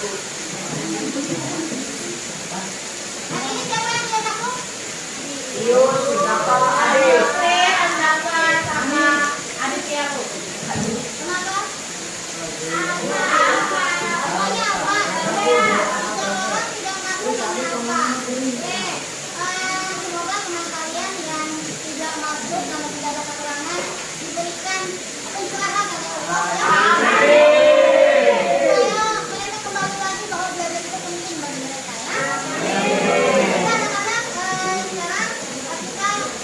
ini siapa yang lihat aku? Yus, Napa, Adit. Andaka sama adiknya aku. Kenapa? Pokoknya apa? Seseorang tidak masuk karena apa? Semoga teman kalian yang tidak masuk karena tidak ada keterangan diberikan pencerahan oleh Allah ya. Supaya mereka kembali lagi bahwa belajar itu penting bagi mereka ya. Kita anak-anak sekarang kita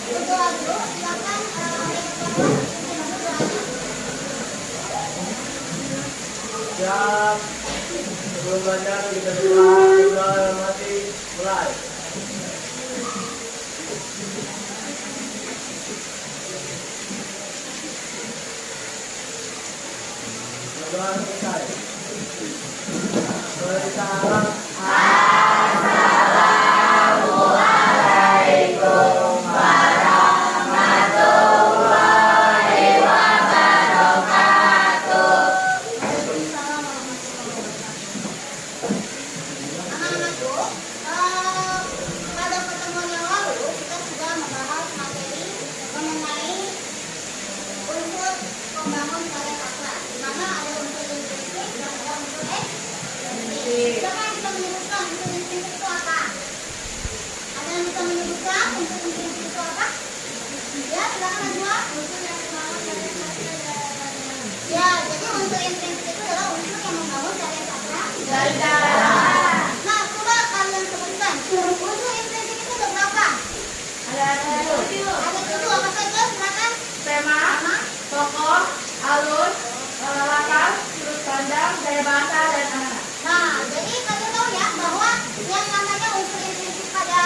berdoa dulu. Silakan Siap. Sebelum belajar kita sudah mati mulai. Doa selesai. Bersalam. Assalamualaikum warahmatullahi wabarakatuh. Anak-anakku, pada pertemuan yang lalu kita sudah membahas materi mengenai unsur pembangun karya sastra, di mana ada unsur intrinsik dan ada unsur ekstrinsik. Siapa yang bisa menyebutkan unsur intrinsik itu apa? Ada yang bisa menyebutkan unsur intrinsik itu apa? Ya, silakan Najwa. Unsur yang membangun karya sastra. Ya, jadi unsur intrinsik itu adalah unsur yang membangun karya sastra dari dalam. Nah, coba kalian sebutkan unsur intrinsik itu ada berapa? Ada tujuh. Ada 7, apa saja? Silakan. Tema, tokoh, alur, latar, sudut pandang, gaya bahasa, dan anak-anak. Nah, jadi kalian tahu ya bahwa yang namanya unsur intrinsik pada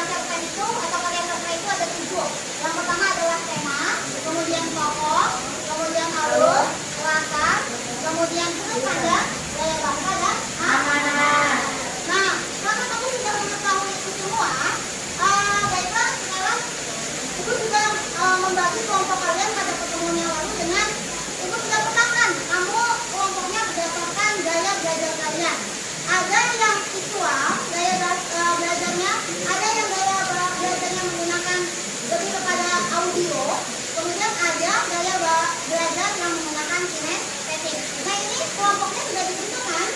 cerpen itu atau karya sastra itu ada 7. Yang pertama adalah tema, kemudian tokoh, kemudian alur, latar, kemudian sudut pandang, gaya bahasa, dan anak-anak. Nah, karena kamu sudah mengetahui itu semua, baiklah sekarang Ibu sudah membagi kelompok kalian pada pertemuan yang lalu dengan Ibu sudah petakan kamu kelompoknya berdasarkan gaya belajar kalian. Ada yang visual, gaya belajarnya, ada yang gaya belajarnya menggunakan lebih kepada audio, kemudian ada gaya belajar yang menggunakan kinestetik. Nah, ini kelompoknya sudah ditentukan.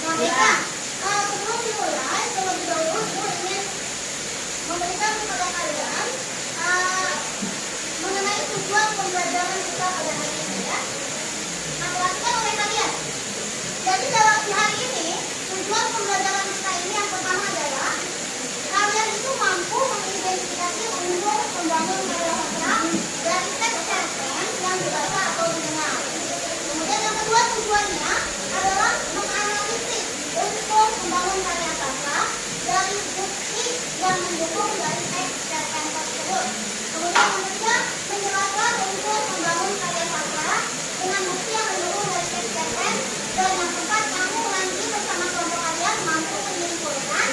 Nah, baiklah, sebelum dimulai, terlebih dahulu Ibu ingin memberikan kepada kalian mengenai tujuan pembelajaran kita pada hari ini ya. Nah, perhatikan oleh kalian. Jadi dalam hari ini tujuan pembelajaran kita ini yang pertama adalah kalian itu mampu mengidentifikasi unsur pembangun karya sastra dari teks cerpen yang dibaca atau didengar. Kemudian yang kedua tujuannya adalah menganalisis unsur pembangun karya sastra dari bukti yang mendukung dari teks cerpen tersebut. Kemudian yang ketiga menjelaskan unsur pembangun karya sastra dengan bukti yang mendukung dari teks cerpen. Dan yang keempat, kamu nanti bersama kelompok kalian mampu menyimpulkan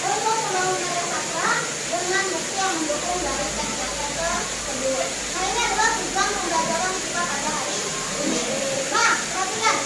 unsur pembangun karya sastra dengan bukti yang mendukung dari teks cerpen tersebut. Nah, ini adalah tujuan pembelajaran kita pada hari ini. Nah, perhatikan,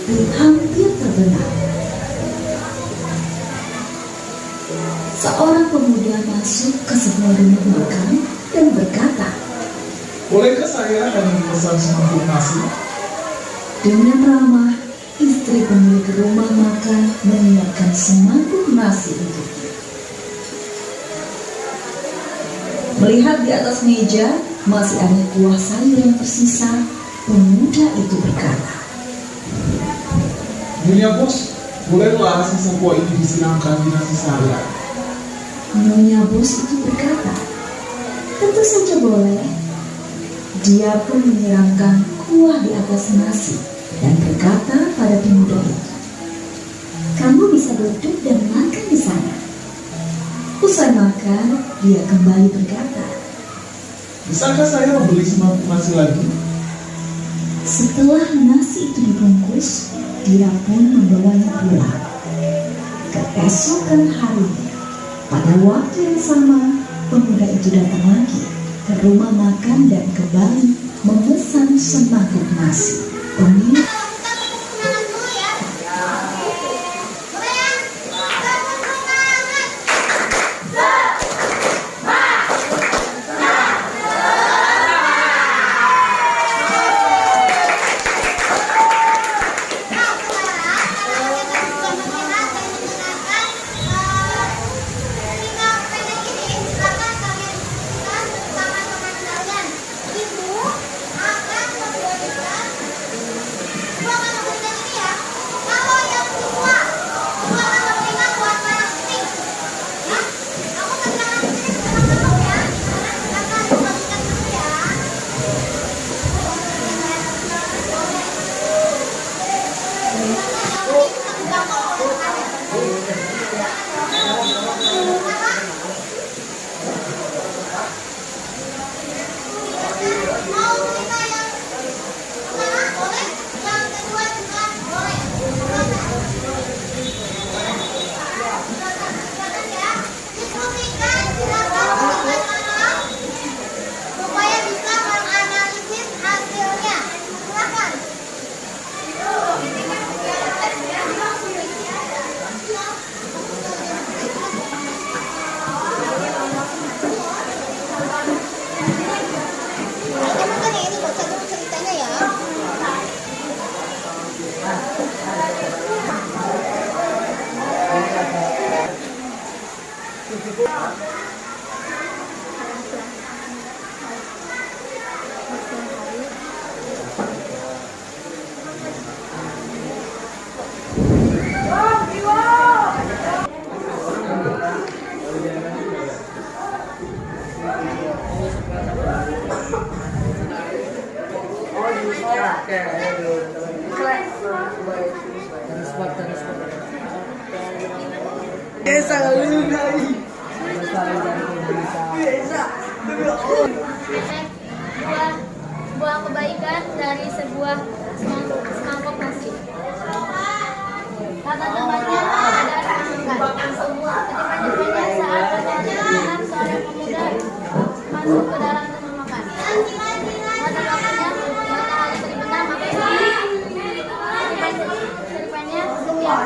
pun hampir terbenam. Seorang pemuda masuk ke sebuah rumah makan dan berkata, Bolehkah saya hanya memesan semangkuk nasi? dengan ramah, istri pemilik rumah makan menyiapkan semangkuk nasi untuknya. Melihat di atas meja masih ada kuah sayur yang tersisa, pemuda itu berkata, Nyonya Bos, bolehlah sisa kuah ini disiramkan di nasi saya? Nyonya Bos itu berkata, tentu saja boleh. Dia pun menyiramkan kuah di atas nasi dan berkata pada pemuda itu, kamu bisa duduk dan makan di sana. Usai makan, dia kembali berkata, Bisakah saya membeli semangkuk nasi lagi? setelah nasi itu dibungkus, dia pun membawanya pulang. Keesokan harinya, pada waktu yang sama, pemuda itu datang lagi ke rumah makan dan kembali memesan semangkuk nasi. Pemilik Kalau kita tepuk semangat dulu ya. Boleh ya? Tepuk semangat. Nah, sekarang karena kita sudah melihat dan mendengarkan cerita pendek ini, silakan kalian diskusikan bersama teman kalian. Ibu akan memberikan Ibu akan memberikan ini ya. Kalau yang kedua, Ibu akan memberikan warna pink. Ya, kamu kegiatan sini bersama kamu ya. Silakan dibagikan dulu ya. Mau cerita yang pertama boleh, yang kedua juga boleh. Silakan ya, diskusikan, silakan bersama-sama supaya bisa menganalisis hasilnya. Silakan. Kamu kan ini baca dulu ceritanya ya. Buah kebaikan dari sebuah semangkuk nasi. Kata temannya ada makan. Ketika saat perjalanan seorang pemuda masuk ke dalam rumah makan. Kata bapaknya matahari terbenam seripannya setiap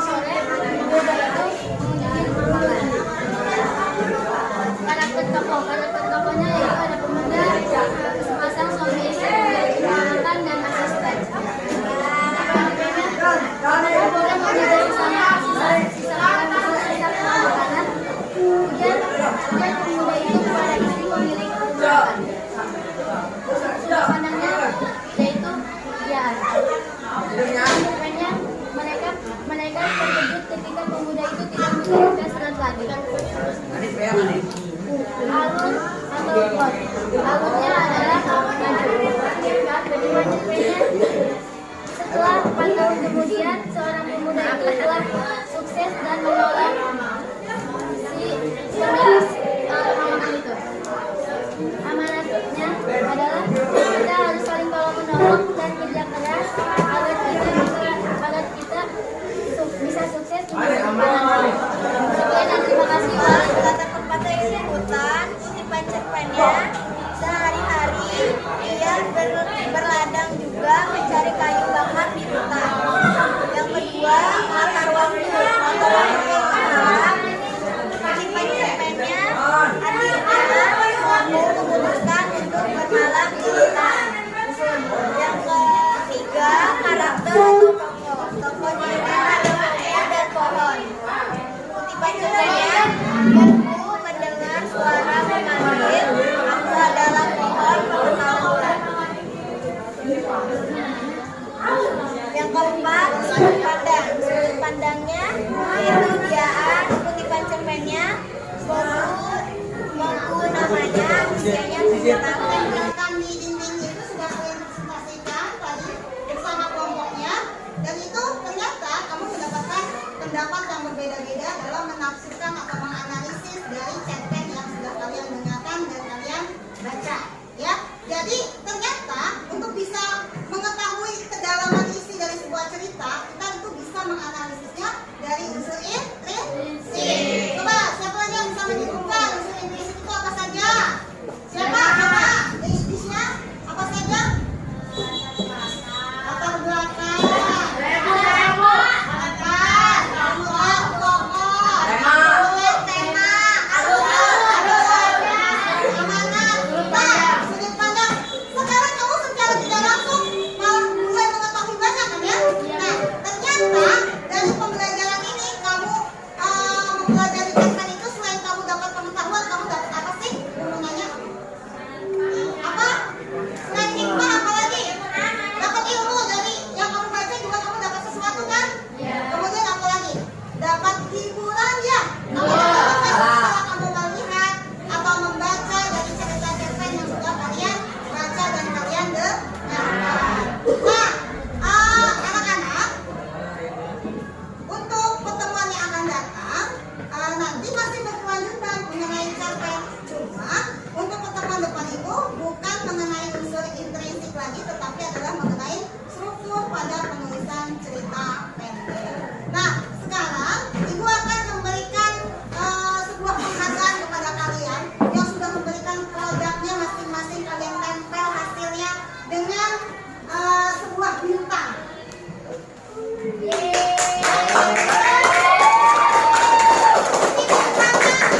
sore pemuda itu mengunjungi rumah makan. Karakter tokohnya yaitu ada pemuda sepasang suami istri makan dan adalah tokoh. Tokohnya ini adalah ayah dan pohon. Kutipan contohnya, aku mendengar suara memanggil, aku adalah pohon pengetahuan. Yang keempat, sudut pandang. Sudut pandangnya yaitu diaan, kutipan cerpennya, buku namanya, usianya 7 tahun. Tempelkan di dinding itu sudah kalian presentasikan tadi bersama kelompoknya, dan itu ternyata kamu mendapatkan pendapat yang berbeda-beda dalam menafsirkan atau menganalisis dari cerpen yang sudah kalian dengarkan dan kalian baca. Ya, jadi ternyata untuk bisa mengetahui kedalaman isi dari sebuah cerita, kita itu bisa menganalisisnya dari unsur intrinsik. Coba siapa lagi yang bisa menyebutkan unsur intrinsik itu apa saja? Siapa? Coba intrinsiknya apa saja? Latar belakang, dari pembelajaran ini kamu mempelajari cerpen itu, selain kamu dapat pengetahuan, kamu dapat apa sih? Gunanya apa? Selain hikmah apa lagi? Dapat ilmu dari yang kamu baca juga, kamu dapat sesuatu kan? Kemudian apa lagi? Dapat hiburan ya. Kamu dapat apa setelah kamu melihat atau membaca dari cerita cerpen yang sudah kalian baca dan kalian dengarkan. Nah, anak-anak, untuk pertemuan yang akan datang, nanti masih berkelanjutan mengenai cerpen. Cuma untuk pertemuan depan itu bukan mengenai unsur intrinsik lagi, tetapi adalah mengenai struktur pada penulisan cerita pendek. Nah, sekarang Ibu akan memberikan sebuah penghargaan kepada kalian yang sudah memberikan produknya masing-masing, kalian tempel hasilnya dengan sebuah bintang.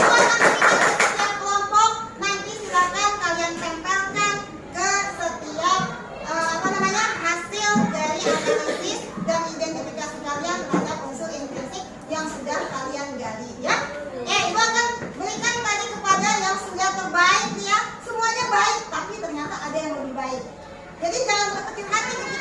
Setiap kelompok nanti silakan kalian tempelkan ke setiap hasil dari analisis dan identifikasi kalian terhadap unsur intrinsik yang sudah kalian gali ya. Ibu akan berikan tadi kepada yang sudah terbaik ya. Semuanya baik, tapi ternyata ada yang lebih baik. Jadi jangan berkecil hati ketika